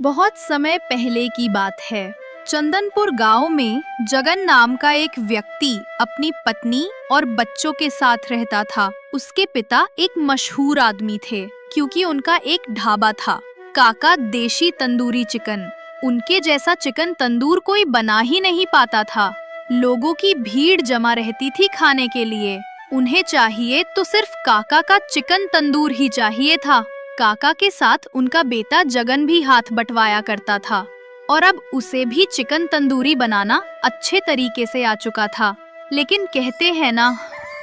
बहुत समय पहले की बात है। चंदनपुर गांव में जगन नाम का एक व्यक्ति अपनी पत्नी और बच्चों के साथ रहता था। उसके पिता एक मशहूर आदमी थे, क्योंकि उनका एक ढाबा था, काका देशी तंदूरी चिकन। उनके जैसा चिकन तंदूर कोई बना ही नहीं पाता था। लोगों की भीड़ जमा रहती थी खाने के लिए। उन्हें चाहिए तो सिर्फ काका का चिकन तंदूर ही चाहिए था। काका के साथ उनका बेटा जगन भी हाथ बंटवाया करता था, और अब उसे भी चिकन तंदूरी बनाना अच्छे तरीके से आ चुका था। लेकिन कहते हैं ना,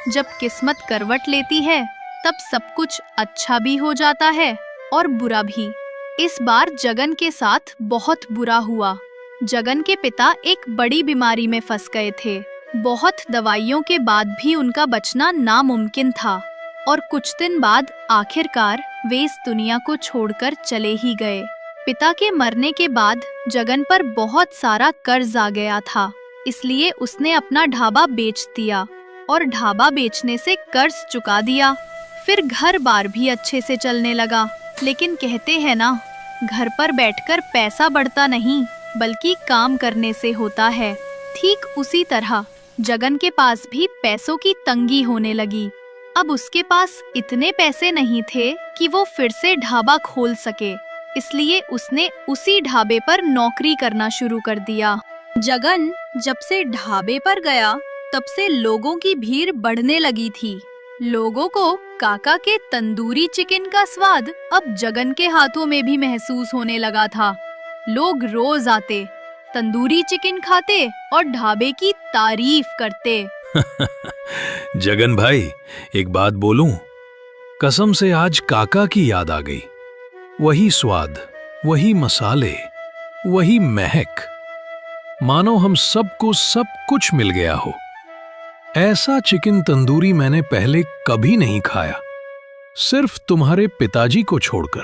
जब किस्मत करवट लेती है तब सब कुछ अच्छा भी हो जाता है और बुरा भी। इस बार जगन के साथ बहुत बुरा हुआ। जगन के पिता एक बड़ी बीमारी में फंस गए थे। बहुत दवाइयों के बाद भी उनका बचना नामुमकिन था, और कुछ दिन बाद आखिरकार वे इस दुनिया को छोड़कर चले ही गए। पिता के मरने के बाद जगन पर बहुत सारा कर्ज आ गया था, इसलिए उसने अपना ढाबा बेच दिया और ढाबा बेचने से कर्ज चुका दिया। फिर घर बार भी अच्छे से चलने लगा। लेकिन कहते हैं ना, घर पर बैठकर पैसा बढ़ता नहीं, बल्कि काम करने से होता है। ठीक उसी तरह जगन के पास भी पैसों की तंगी होने लगी। अब उसके पास इतने पैसे नहीं थे कि वो फिर से ढाबा खोल सके, इसलिए उसने उसी ढाबे पर नौकरी करना शुरू कर दिया। जगन जब से ढाबे पर गया तब से लोगों की भीड़ बढ़ने लगी थी। लोगों को काका के तंदूरी चिकन का स्वाद अब जगन के हाथों में भी महसूस होने लगा था। लोग रोज आते, तंदूरी चिकन खाते और ढाबे की तारीफ करते। जगन भाई, एक बात बोलूं? कसम से आज काका की याद आ गई। वही स्वाद, वही मसाले, वही महक, मानो हम सबको सब कुछ मिल गया हो। ऐसा चिकन तंदूरी मैंने पहले कभी नहीं खाया, सिर्फ तुम्हारे पिताजी को छोड़कर।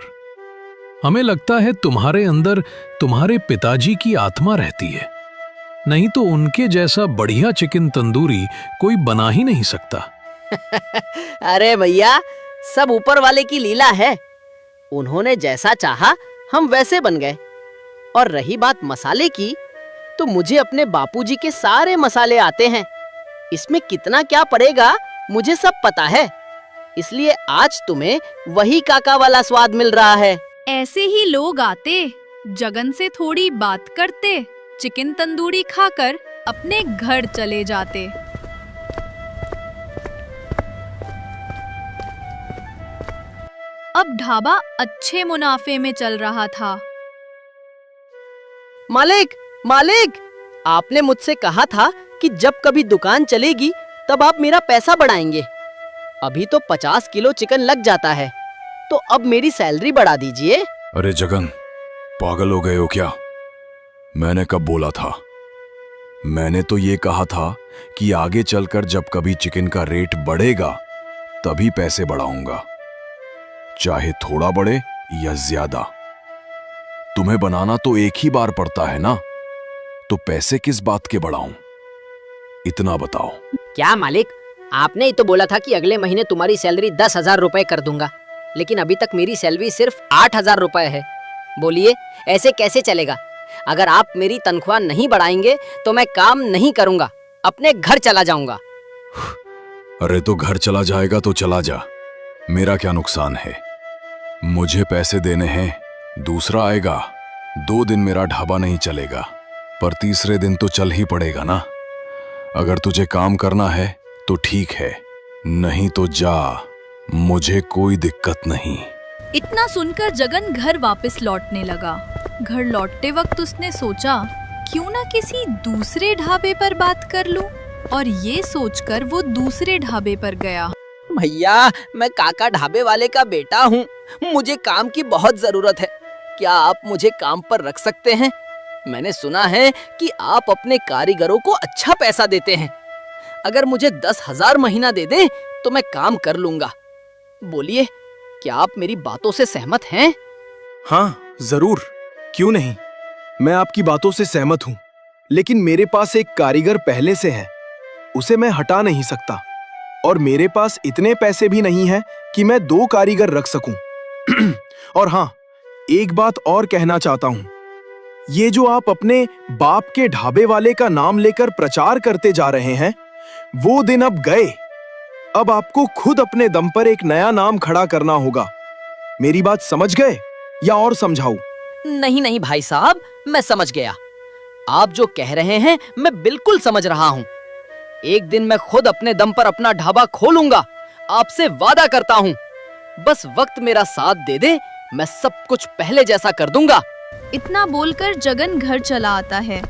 हमें लगता है तुम्हारे अंदर तुम्हारे पिताजी की आत्मा रहती है, नहीं तो उनके जैसा बढ़िया चिकन तंदूरी कोई बना ही नहीं सकता। अरे भैया, सब ऊपर वाले की लीला है। उन्होंने जैसा चाहा हम वैसे बन गए। और रही बात मसाले की, तो मुझे अपने बापूजी के सारे मसाले आते हैं। इसमें कितना क्या पड़ेगा मुझे सब पता है, इसलिए आज तुम्हें वही काका वाला स्वाद मिल रहा है। ऐसे ही लोग आते, जगन से थोड़ी बात करते, चिकन तंदूरी खाकर अपने घर चले जाते। अब ढाबा अच्छे मुनाफे में चल रहा था। मालिक, मालिक, आपने मुझसे कहा था कि जब कभी दुकान चलेगी तब आप मेरा पैसा बढ़ाएंगे। अभी तो 50 किलो चिकन लग जाता है, तो अब मेरी सैलरी बढ़ा दीजिए। अरे जगन, पागल हो गए हो क्या? मैंने कब बोला था? मैंने तो ये कहा था कि आगे चलकर जब कभी चिकन का रेट बढ़ेगा तभी पैसे बढ़ाऊंगा, चाहे थोड़ा बढ़े या ज्यादा। तुम्हें बनाना तो एक ही बार पड़ता है ना, तो पैसे किस बात के बढ़ाऊं? इतना बताओ। क्या मालिक, आपने ही तो बोला था कि अगले महीने तुम्हारी सैलरी 10,000 रुपए कर दूंगा, लेकिन अभी तक मेरी सैलरी सिर्फ 8,000 रुपए है। बोलिए, ऐसे कैसे चलेगा? अगर आप मेरी तनख्वाह नहीं बढ़ाएंगे तो मैं काम नहीं करूंगा, अपने घर चला जाऊंगा। अरे तो घर चला जाएगा तो चला जा, मेरा क्या नुकसान है? मुझे पैसे देने हैं, दूसरा आएगा। 2 दिन मेरा ढाबा नहीं चलेगा, पर तीसरे दिन तो चल ही पड़ेगा ना। अगर तुझे काम करना है तो ठीक है, नहीं तो जा, मुझे कोई दिक्कत नहीं। इतना सुनकर जगन घर वापस लौटने लगा। घर लौटते वक्त उसने सोचा, क्यों ना किसी दूसरे ढाबे पर बात कर लूं, और ये सोचकर वो दूसरे ढाबे पर गया। भैया, मैं काका ढाबे वाले का बेटा हूँ, मुझे काम की बहुत जरूरत है। क्या आप मुझे काम पर रख सकते हैं? मैंने सुना है कि आप अपने कारीगरों को अच्छा पैसा देते हैं। अगर मुझे 10,000 महीना दे दें तो मैं काम कर लूंगा। बोलिए, क्या आप मेरी बातों से सहमत हैं? हाँ, जरूर, क्यों नहीं। मैं आपकी बातों से सहमत हूँ, लेकिन मेरे पास एक कारीगर पहले से है, उसे मैं हटा नहीं सकता। और मेरे पास इतने पैसे भी नहीं हैं कि मैं 2 कारीगर रख सकूं। और हाँ, एक बात और कहना चाहता हूं। ये जो आप अपने बाप के ढाबे वाले का नाम लेकर प्रचार करते जा रहे हैं, वो दिन अब गए। अब आपको खुद अपने दम पर एक नया नाम खड़ा करना होगा। मेरी बात समझ गए या और समझाऊं? नहीं नहीं भाई साहब, मैं समझ गया। आप जो कह रहे हैं मैं बिल्कुल समझ रहा हूँ। एक दिन मैं खुद अपने दम पर अपना ढाबा खोलूंगा, आपसे वादा करता हूँ। बस वक्त मेरा साथ दे दे, मैं सब कुछ पहले जैसा कर दूंगा। इतना बोलकर जगन घर चला आता है।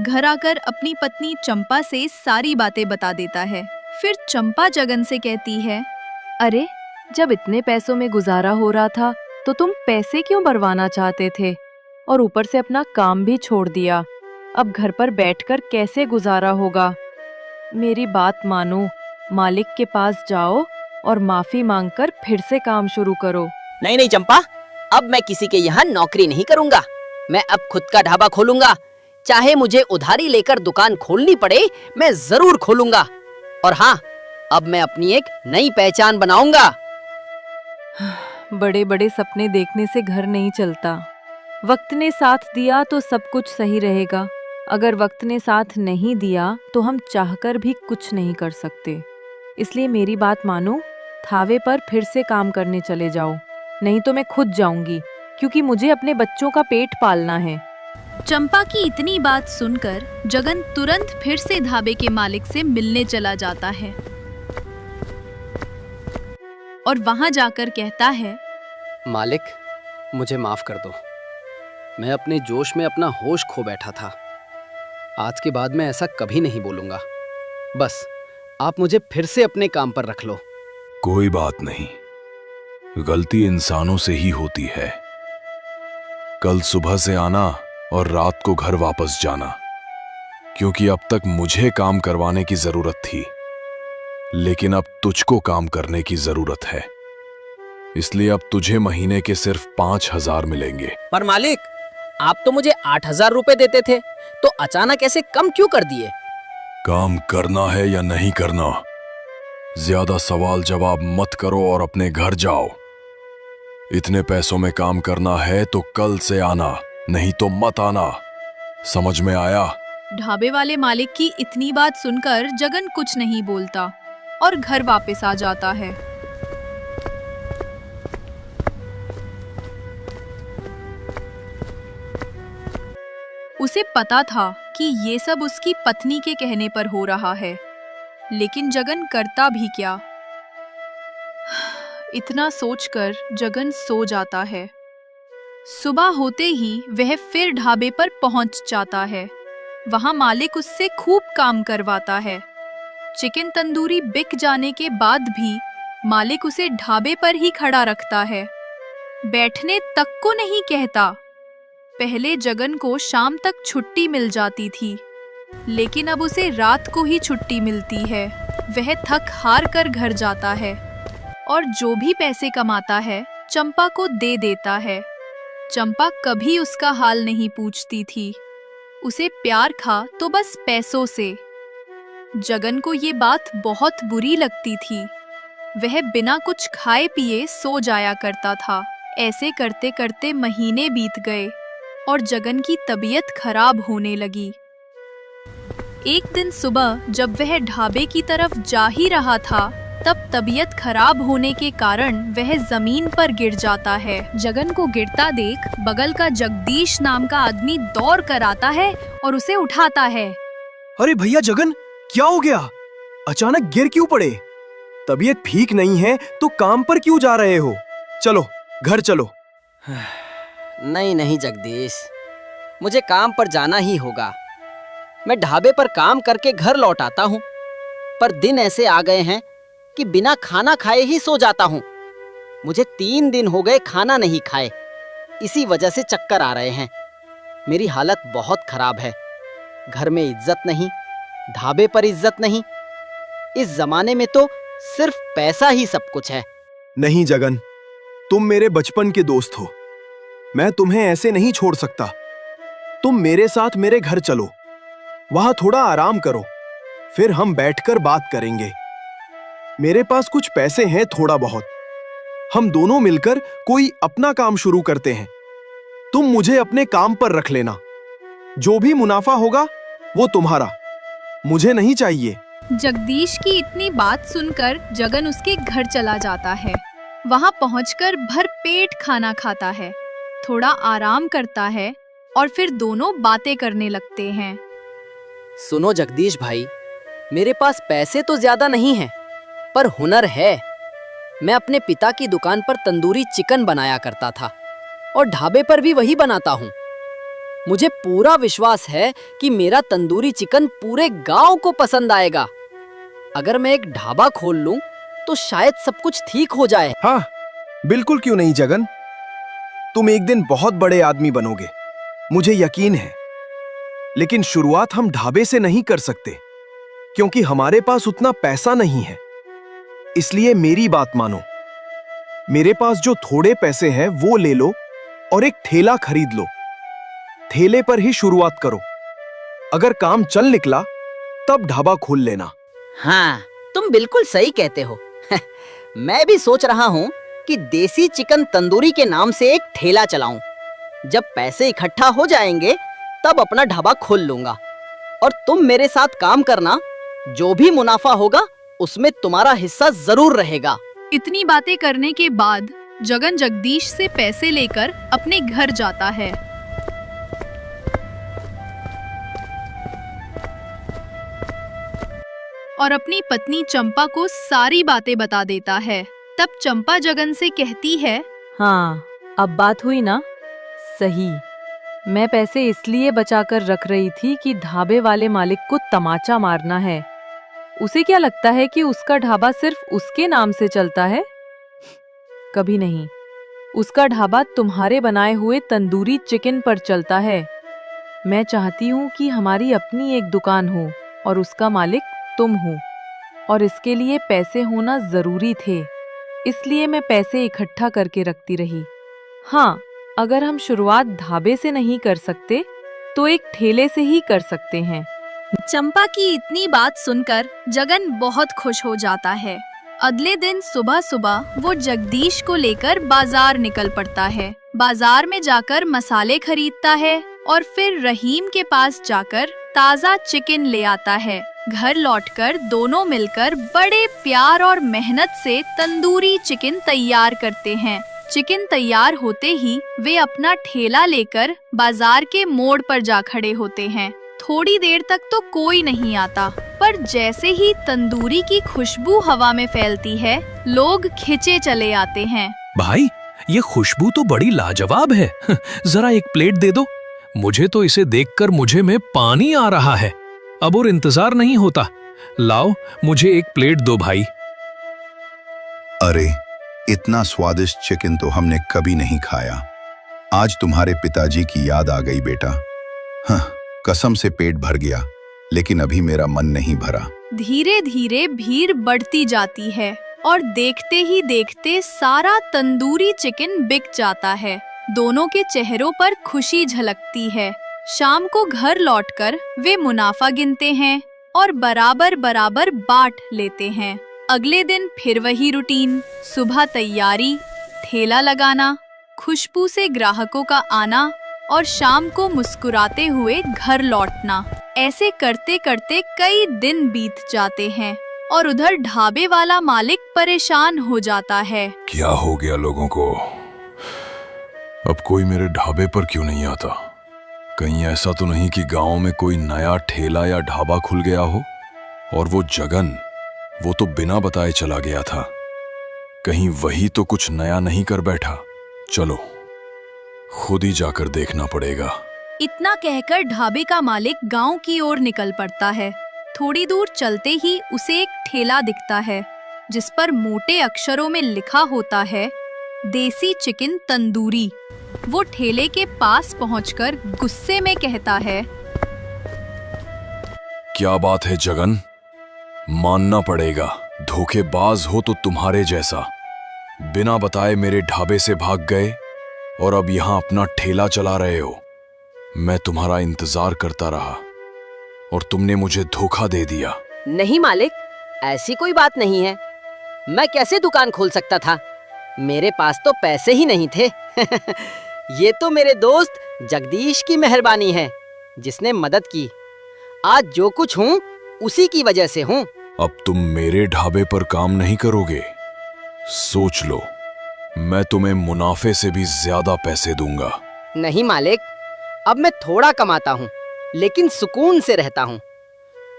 घर आकर अपनी पत्नी चंपा से सारी बातें बता देता है। फिर चंपा जगन से कहती है, अरे, जब इतने पैसों में गुजारा हो रहा था तो तुम पैसे क्यों बरवाना चाहते थे, और ऊपर से अपना काम भी छोड़ दिया। अब घर पर बैठकर कैसे गुजारा होगा? मेरी बात मानो, मालिक के पास जाओ और माफी मांगकर फिर से काम शुरू करो। नहीं नहीं चंपा, अब मैं किसी के यहाँ नौकरी नहीं करूंगा। मैं अब खुद का ढाबा खोलूंगा। चाहे मुझे उधारी लेकर दुकान खोलनी पड़े, मैं जरूर खोलूंगा। और हाँ, अब मैं अपनी एक नई पहचान बनाऊंगा। बड़े बड़े सपने देखने से घर नहीं चलता। वक्त ने साथ दिया तो सब कुछ सही रहेगा। अगर वक्त ने साथ नहीं दिया तो हम चाहकर भी कुछ नहीं कर सकते। इसलिए मेरी बात मानो, थावे पर फिर से काम करने चले जाओ। नहीं तो मैं खुद जाऊंगी, क्योंकि मुझे अपने बच्चों का पेट पालना है। चंपा की इतनी बात सुनकर जगन तुरंत फिर से ढाबे के मालिक से मिलने चला जाता है और वहां जाकर कहता है, मालिक, मुझे माफ कर दो। मैं अपने जोश में अपना होश खो बैठा था। आज के बाद मैं ऐसा कभी नहीं बोलूंगा। बस आप मुझे फिर से अपने काम पर रख लो। कोई बात नहीं, गलती इंसानों से ही होती है। कल सुबह से आना और रात को घर वापस जाना, क्योंकि अब तक मुझे काम करवाने की जरूरत थी, लेकिन अब तुझको काम करने की जरूरत है। इसलिए अब तुझे महीने के सिर्फ 5,000 मिलेंगे। पर मालिक, आप तो मुझे 8,000 रुपए देते थे, तो अचानक ऐसे कम क्यों कर दिए? काम करना है या नहीं करना, ज्यादा सवाल जवाब मत करो और अपने घर जाओ। इतने पैसों में काम करना है तो कल से आना, नहीं तो मत आना। समझ में आया? ढाबे वाले मालिक की इतनी बात सुनकर जगन कुछ नहीं बोलता और घर वापस आ जाता है। उसे पता था कि ये सब उसकी पत्नी के कहने पर हो रहा है, लेकिन जगन करता भी क्या? इतना सोचकर जगन सो जाता है। सुबह होते ही वह फिर ढाबे पर पहुंच जाता है। वहां मालिक उससे खूब काम करवाता है। चिकन तंदूरी बिक जाने के बाद भी मालिक उसे ढाबे पर ही खड़ा रखता है, बैठने तक को नहीं कहता। पहले जगन को शाम तक छुट्टी मिल जाती थी, लेकिन अब उसे रात को ही छुट्टी मिलती है। वह थक हार कर घर जाता है और जो भी पैसे कमाता है चंपा को दे देता है। चंपा कभी उसका हाल नहीं पूछती थी। उसे प्यार था तो बस पैसों से। जगन को ये बात बहुत बुरी लगती थी। वह बिना कुछ खाए पिए सो जाया करता था। ऐसे करते करते महीने बीत गए और जगन की तबीयत खराब होने लगी। एक दिन सुबह जब वह ढाबे की तरफ जा ही रहा था, तब तबीयत खराब होने के कारण वह जमीन पर गिर जाता है। जगन को गिरता देख बगल का जगदीश नाम का आदमी दौड़ कर आता है और उसे उठाता है। अरे भैया जगन, क्या हो गया? अचानक गिर क्यों पड़े? तबीयत ठीक नहीं है तो काम पर क्यों जा रहे हो? चलो घर चलो। नहीं नहीं जगदीश, मुझे काम पर जाना ही होगा। मैं ढाबे पर काम करके घर लौट आता हूँ, पर दिन ऐसे आ गए हैं कि बिना खाना खाए ही सो जाता हूँ। मुझे 3 दिन हो गए खाना नहीं खाए, इसी वजह से चक्कर आ रहे हैं। मेरी हालत बहुत खराब है। घर में इज्जत नहीं, ढाबे पर इज्जत नहीं। इस जमाने में तो सिर्फ पैसा ही सब कुछ है। नहीं जगन, तुम मेरे बचपन के दोस्त हो। मैं तुम्हें ऐसे नहीं छोड़ सकता। तुम मेरे साथ मेरे घर चलो, वहां थोड़ा आराम करो, फिर हम बैठकर बात करेंगे। मेरे पास कुछ पैसे हैं, थोड़ा बहुत। हम दोनों मिलकर कोई अपना काम शुरू करते हैं। तुम मुझे अपने काम पर रख लेना। जो भी मुनाफा होगा वो तुम्हारा, मुझे नहीं चाहिए। जगदीश की इतनी बात सुनकर जगन उसके घर चला जाता है। वहां पहुंचकर भरपेट खाना खाता है, थोड़ा आराम करता है और फिर दोनों बातें करने लगते हैं। सुनो जगदीश भाई, मेरे पास पैसे तो ज्यादा नहीं हैं, पर हुनर है। मैं अपने पिता की दुकान पर तंदूरी चिकन बनाया करता था और ढाबे पर भी वही बनाता हूँ। मुझे पूरा विश्वास है कि मेरा तंदूरी चिकन पूरे गांव को पसंद आएगा। अगर मैं एक ढाबा खोल लूं तो शायद सब कुछ ठीक हो जाए। हाँ, बिल्कुल क्यों नहीं जगन, तुम एक दिन बहुत बड़े आदमी बनोगे, मुझे यकीन है। लेकिन शुरुआत हम ढाबे से नहीं कर सकते, क्योंकि हमारे पास उतना पैसा नहीं है। इसलिए मेरी बात मानो, मेरे पास जो थोड़े पैसे हैं वो ले लो और एक ठेला खरीद लो। ठेले पर ही शुरुआत करो। अगर काम चल निकला तब ढाबा खोल लेना। हाँ, तुम बिल्कुल सही कहते हो। मैं भी सोच रहा हूँ कि देसी चिकन तंदूरी के नाम से एक ठेला चलाऊं। जब पैसे इकट्ठा हो जाएंगे तब अपना ढाबा खोल लूंगा और तुम मेरे साथ काम करना। जो भी मुनाफा होगा उसमें तुम्हारा हिस्सा जरूर रहेगा। इतनी बातें करने के बाद जगन जगदीश से पैसे लेकर अपने घर जाता है। और अपनी पत्नी चंपा को सारी बातें बता देता है। तब चंपा जगन से कहती है, हाँ, अब बात हुई ना? सही। मैं पैसे इसलिए बचाकर रख रही थी कि ढाबे वाले मालिक को तमाचा मारना है। उसे क्या लगता है कि उसका ढाबा सिर्फ उसके नाम से चलता है? कभी नहीं। उसका ढाबा तुम्हारे बनाए हुए तंदूरी चिकन पर चलता है। मैं चाहती हूँ कि हमारी अपनी एक दुकान हो और उसका मालिक तुम हो, और इसके लिए पैसे होना जरूरी थे। इसलिए मैं पैसे इकट्ठा करके रखती रही। हाँ, अगर हम शुरुआत ढाबे से नहीं कर सकते तो एक ठेले से ही कर सकते हैं। चंपा की इतनी बात सुनकर जगन बहुत खुश हो जाता है। अगले दिन सुबह सुबह वो जगदीश को लेकर बाजार निकल पड़ता है। बाजार में जाकर मसाले खरीदता है और फिर रहीम के पास जाकर ताज़ा चिकन ले आता है। घर लौटकर दोनों मिलकर बड़े प्यार और मेहनत से तंदूरी चिकन तैयार करते हैं। चिकन तैयार होते ही वे अपना ठेला लेकर बाजार के मोड़ पर जा खड़े होते हैं। थोड़ी देर तक तो कोई नहीं आता, पर जैसे ही तंदूरी की खुशबू हवा में फैलती है, लोग खिंचे चले आते हैं। भाई, ये खुशबू तो बड़ी लाजवाब है। जरा एक प्लेट दे दो। मुझे तो इसे देखकर मुझे में पानी आ रहा है। अब और इंतजार नहीं होता। लाओ, मुझे एक प्लेट दो भाई। अरे, इतना स्वादिष्ट चिकन तो हमने कभी नहीं खाया। आज तुम्हारे पिताजी की याद आ गई बेटा। हाँ, कसम से पेट भर गया, लेकिन अभी मेरा मन नहीं भरा। धीरे धीरे भीड़ बढ़ती जाती है और देखते ही देखते सारा तंदूरी चिकन बिक जाता है। दोनों के चेहरों पर खुशी झलकती है। शाम को घर लौटकर वे मुनाफा गिनते हैं और बराबर बराबर बांट लेते हैं। अगले दिन फिर वही रूटीन। सुबह तैयारी, ठेला लगाना, खुशबू से ग्राहकों का आना और शाम को मुस्कुराते हुए घर लौटना। ऐसे करते करते कई दिन बीत जाते हैं और उधर ढाबे वाला मालिक परेशान हो जाता है। क्या हो गया लोगों को? अब कोई मेरे ढाबे पर क्यों नहीं आता? कहीं ऐसा तो नहीं कि गांव में कोई नया ठेला या ढाबा खुल गया हो? और वो जगन, वो तो बिना बताए चला गया था। कहीं वही तो कुछ नया नहीं कर बैठा? चलो, खुद ही जाकर देखना पड़ेगा। इतना कहकर ढाबे का मालिक गांव की ओर निकल पड़ता है। थोड़ी दूर चलते ही उसे एक ठेला दिखता है, जिस पर मोटे अक्षरों में लिखा होता है, देसी चिकन तंदूरी। वो ठेले के पास पहुंचकर गुस्से में कहता है, क्या बात है जगन? मानना पड़ेगा, धोखेबाज हो तो तुम्हारे जैसा। बिना बताए मेरे ढाबे से भाग गए और अब यहाँ अपना ठेला चला रहे हो। मैं तुम्हारा इंतजार करता रहा और तुमने मुझे धोखा दे दिया। नहीं मालिक, ऐसी कोई बात नहीं है। मैं कैसे दुकान खोल सकता था? मेरे पास तो पैसे ही नहीं थे। ये तो मेरे दोस्त जगदीश की मेहरबानी है जिसने मदद की। आज जो कुछ हूँ उसी की वजह से हूँ। अब तुम मेरे ढाबे पर काम नहीं करोगे? सोच लो, मैं तुम्हें मुनाफे से भी ज्यादा पैसे दूंगा। नहीं मालिक, अब मैं थोड़ा कमाता हूँ लेकिन सुकून से रहता हूँ।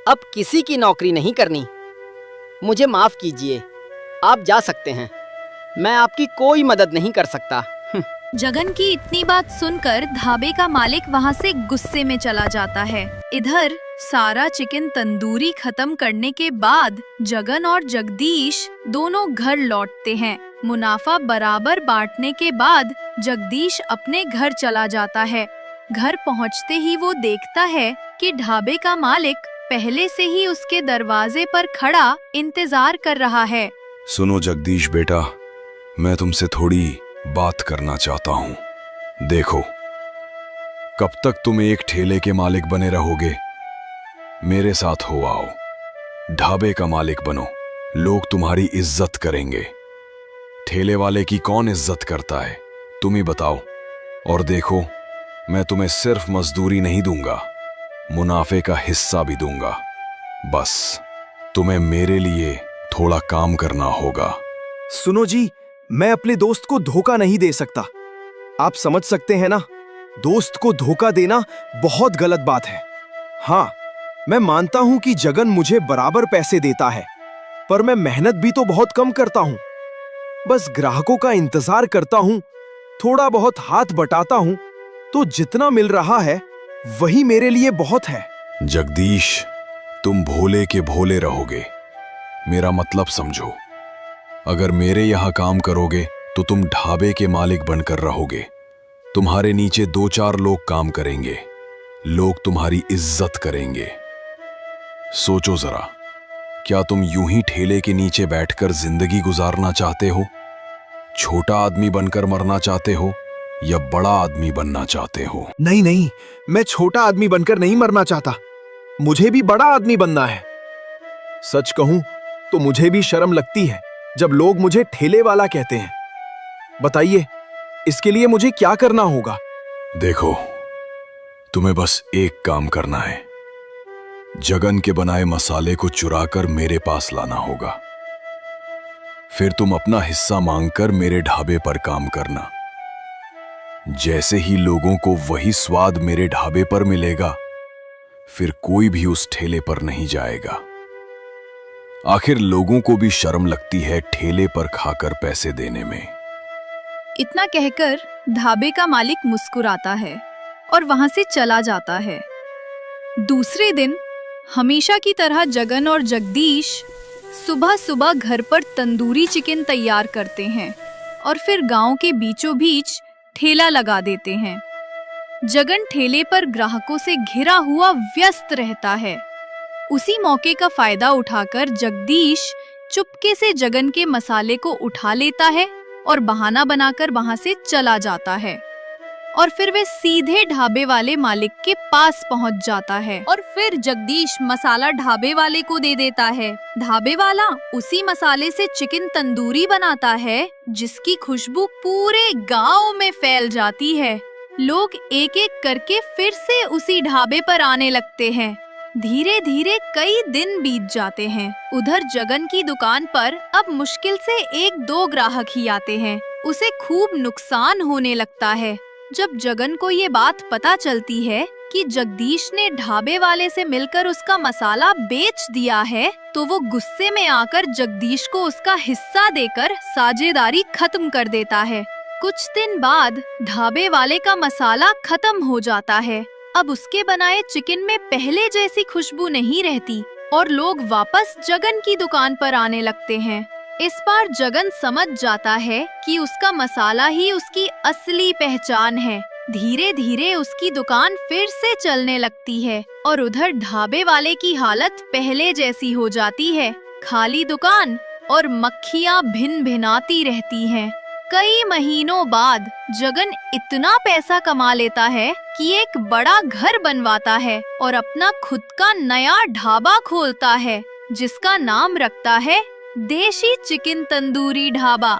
अब किसी की नौकरी नहीं करनी। मुझे माफ कीजिए, आप जा सकते हैं। मैं आपकी कोई मदद नहीं कर सकता। जगन की इतनी बात सुनकर ढाबे का मालिक वहाँ से गुस्से में चला जाता है। इधर सारा चिकन तंदूरी खत्म करने के बाद जगन और जगदीश दोनों घर लौटते हैं। मुनाफा बराबर बांटने के बाद जगदीश अपने घर चला जाता है। घर पहुँचते ही वो देखता है कि ढाबे का मालिक पहले से ही उसके दरवाजे पर खड़ा इंतजार कर रहा है। सुनो जगदीश बेटा, मैं तुमसे थोड़ी बात करना चाहता हूँ। देखो, कब तक तुम एक ठेले के मालिक बने रहोगे? मेरे साथ हो आओ, ढाबे का मालिक बनो। लोग तुम्हारी इज्जत करेंगे। ठेले वाले की कौन इज्जत करता है, तुम ही बताओ। और देखो, मैं तुम्हें सिर्फ मजदूरी नहीं दूंगा, मुनाफे का हिस्सा भी दूंगा। बस तुम्हें मेरे लिए थोड़ा काम करना होगा। सुनो जी, मैं अपने दोस्त को धोखा नहीं दे सकता। आप समझ सकते हैं ना, दोस्त को धोखा देना बहुत गलत बात है। हाँ, मैं मानता हूं कि जगन मुझे बराबर पैसे देता है, पर मैं मेहनत भी तो बहुत कम करता हूं। बस ग्राहकों का इंतजार करता हूं, थोड़ा बहुत हाथ बटाता हूं, तो जितना मिल रहा है वही मेरे लिए बहुत है। जगदीश, तुम भोले के भोले रहोगे। मेरा मतलब समझो, अगर मेरे यहाँ काम करोगे तो तुम ढाबे के मालिक बनकर रहोगे। तुम्हारे नीचे 2-4 लोग काम करेंगे। लोग तुम्हारी इज्जत करेंगे। सोचो जरा, क्या तुम यूं ही ठेले के नीचे बैठकर जिंदगी गुजारना चाहते हो? छोटा आदमी बनकर मरना चाहते हो या बड़ा आदमी बनना चाहते हो? नहीं नहीं, मैं छोटा आदमी बनकर नहीं मरना चाहता। मुझे भी बड़ा आदमी बनना है। सच कहूं तो मुझे भी शर्म लगती है जब लोग मुझे ठेले वाला कहते हैं। बताइए, इसके लिए मुझे क्या करना होगा? देखो, तुम्हें बस एक काम करना है। जगन के बनाए मसाले को चुराकर मेरे पास लाना होगा। फिर तुम अपना हिस्सा मांगकर मेरे ढाबे पर काम करना। जैसे ही लोगों को वही स्वाद मेरे ढाबे पर मिलेगा, फिर कोई भी उस ठेले पर नहीं जाएगा। आखिर लोगों को भी शर्म लगती है ठेले पर खाकर पैसे देने में। इतना कहकर ढाबे का मालिक मुस्कुराता है और वहां से चला जाता है। दूसरे दिन हमेशा की तरह जगन और जगदीश सुबह सुबह घर पर तंदूरी चिकन तैयार करते हैं और फिर गांव के बीचों बीच ठेला लगा देते हैं। जगन ठेले पर ग्राहकों से घिरा हुआ व्यस्त रहता है। उसी मौके का फायदा उठाकर जगदीश चुपके से जगन के मसाले को उठा लेता है और बहाना बनाकर वहां से चला जाता है। और फिर वे सीधे ढाबे वाले मालिक के पास पहुंच जाता है और फिर जगदीश मसाला ढाबे वाले को दे देता है। ढाबे वाला उसी मसाले से चिकन तंदूरी बनाता है जिसकी खुशबू पूरे गांव में फैल जाती है। लोग एक एक करके फिर से उसी ढाबे पर आने लगते हैं। धीरे धीरे कई दिन बीत जाते हैं। उधर जगन की दुकान पर अब मुश्किल से 1-2 ग्राहक ही आते हैं। उसे खूब नुकसान होने लगता है। जब जगन को ये बात पता चलती है कि जगदीश ने ढाबे वाले से मिलकर उसका मसाला बेच दिया है, तो वो गुस्से में आकर जगदीश को उसका हिस्सा देकर साझेदारी खत्म कर देता है। कुछ दिन बाद ढाबे वाले का मसाला खत्म हो जाता है। अब उसके बनाए चिकन में पहले जैसी खुशबू नहीं रहती और लोग वापस जगन की दुकान पर आने लगते हैं। इस बार जगन समझ जाता है कि उसका मसाला ही उसकी असली पहचान है। धीरे धीरे उसकी दुकान फिर से चलने लगती है और उधर ढाबे वाले की हालत पहले जैसी हो जाती है। खाली दुकान और मक्खियाँ भिन भिनाती रहती हैं। कई महीनों बाद जगन इतना पैसा कमा लेता है कि एक बड़ा घर बनवाता है और अपना खुद का नया ढाबा खोलता है, जिसका नाम रखता है देशी चिकन तंदूरी ढाबा।